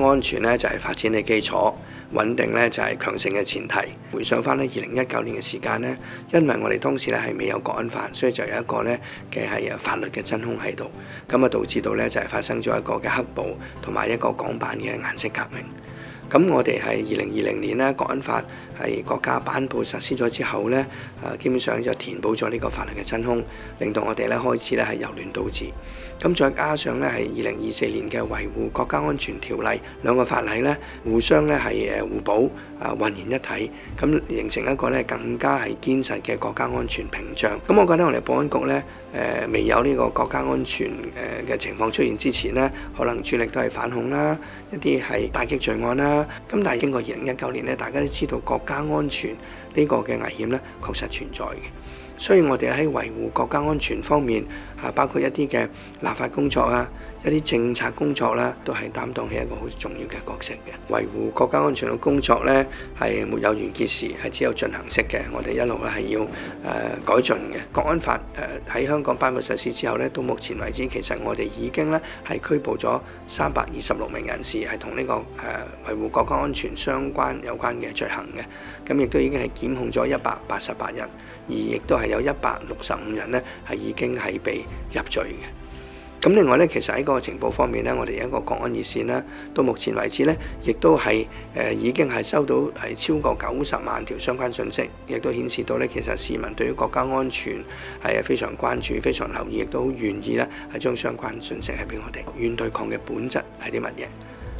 安全咧就係發展嘅基礎，穩定咧就係強盛嘅前提。回想翻咧2019年嘅時間咧，因為我哋當時咧係未有國安法，所以就有一個咧嘅係法律嘅真空喺度，咁啊導致到咧就係發生咗一個嘅黑暴同埋一個港版嘅顏色革命。咁我哋係2020年咧國安法係國家頒布實施咗之後咧，基本上就填補咗呢個法律嘅真空，令到我哋咧開始咧係由亂到治。咁再加上咧係2024年嘅維護國家安全條例，兩個法例咧互相咧係互補混然一體，咁形成一個咧更加係堅實嘅國家安全屏障。咁我覺得我哋保安局咧未有呢個國家安全嘅情況出現之前咧，可能主力都係反恐啦，一啲係打擊罪案啦。咁但係經過2019年咧，大家都知道國家安全呢個嘅危險咧確實存在嘅。所以我哋喺維護國家安全方面，包括一啲嘅立法工作啊，一啲政策工作啦，都係擔當起一個好重要嘅角色嘅。維護國家安全嘅工作咧，係沒有完結時，係只有進行式嘅。我哋一路咧係要改進嘅。國安法喺香港頒布實施之後咧，到目前為止，其實我哋已經咧係拘捕咗326名人士，係同呢個維護國家安全有關嘅罪行嘅。咁亦都已經係檢控咗188人，而亦都係有165人咧係已經係被入罪嘅。咁另外咧，其實喺個情報方面咧，我哋有一個國安熱線啦，到目前為止咧，亦都係已經係收到係超過90萬條相關信息，亦都顯示到咧，其實市民對於國家安全係非常關注、非常留意，亦都好願意咧係將相關信息係俾我哋。軟對抗嘅本質係啲乜嘢？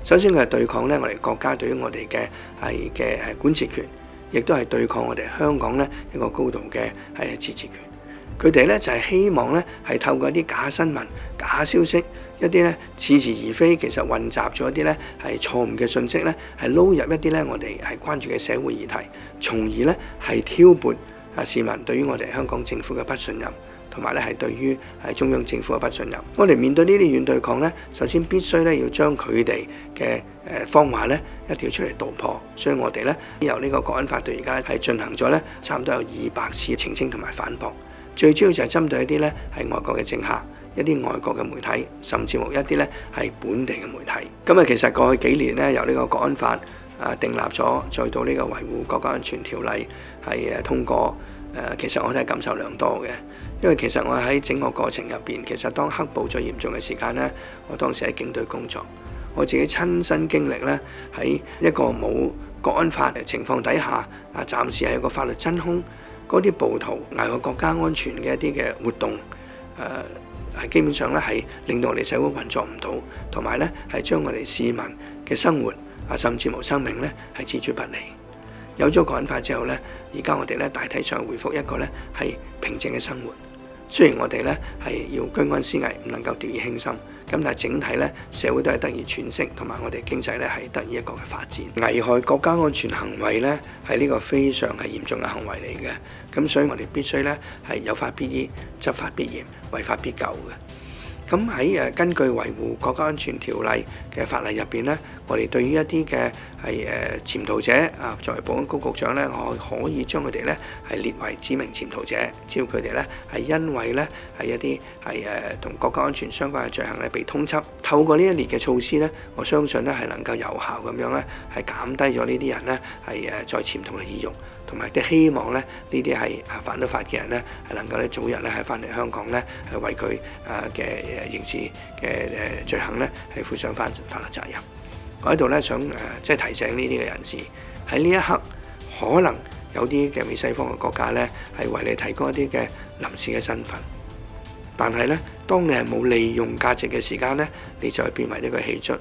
首先佢係對抗咧我哋國家對於我哋嘅管治權，亦都係對抗我哋香港咧一個高度嘅自治權。佢哋咧就係希望咧係透過一啲假新聞、假消息，一啲咧似是而非，其實混雜咗一啲咧係錯誤嘅信息咧，係撈入一啲咧我哋係關注嘅社會議題，從而咧係挑撥市民對於我哋香港政府嘅不信任，同埋咧係對於中央政府嘅不信任。我哋面對呢啲軟對抗咧，首先必須咧要將佢哋嘅謊話咧一定要出嚟道破。所以我哋咧由呢個國安法到而家係進行咗咧差唔多有200次澄清同埋反駁。最主要就係針對一啲咧係外國嘅政客、一啲外國嘅媒體，甚至乎一啲咧係本地嘅媒體。咁啊，其實過去幾年咧，由呢個國安法訂立咗，再到呢個維護國家安全條例係通過，其實我都係感受良多嘅。因為其實我喺整個過程入邊，其實當黑暴最嚴重嘅時間咧，我當時喺警隊工作，我自己親身經歷咧喺一個冇國安法嘅情況底下，暫時係有個法律真空。嗰啲暴徒危害國家安全嘅一啲嘅活動，係基本上咧係令到我哋社會運作唔到，同埋咧係將我哋市民嘅生活甚至無生命咧係置諸不理。有咗國安法之後咧，而家我哋咧大體上回復一個咧係平靜嘅生活。雖然我哋咧係要居安思危，唔能夠掉以輕心，咁但係整體咧社會都係得以喘息，同埋我哋經濟咧係得以一個嘅發展。危害國家安全行為咧係呢個非常係嚴重嘅行為嚟嘅，咁所以我哋必須咧係有法必依、執法必嚴、違法必究嘅。咁喺根據維護國家安全條例嘅法例入邊咧，我哋對於一啲嘅係潛逃者作為保安局局長咧，我可以將佢哋咧係列為指明潛逃者，只要佢哋咧係因為咧係一啲係同國家安全相關嘅罪行咧被通緝，透過呢一列嘅措施咧，我相信咧係能夠有效咁樣咧係減低咗呢啲人咧係再潛逃嘅意欲，同埋都希望咧呢啲係犯咗法嘅人咧係能夠咧早日咧係翻嚟香港咧係為佢嘅刑事嘅罪行咧係負上翻法律責任。我喺度咧想即係提醒呢啲嘅人士，喺呢一刻可能有啲嘅美西方嘅國家咧係為你提供一啲嘅臨時嘅身份，但係咧當你係冇利用價值嘅時間咧，你就會變為一個棄卒。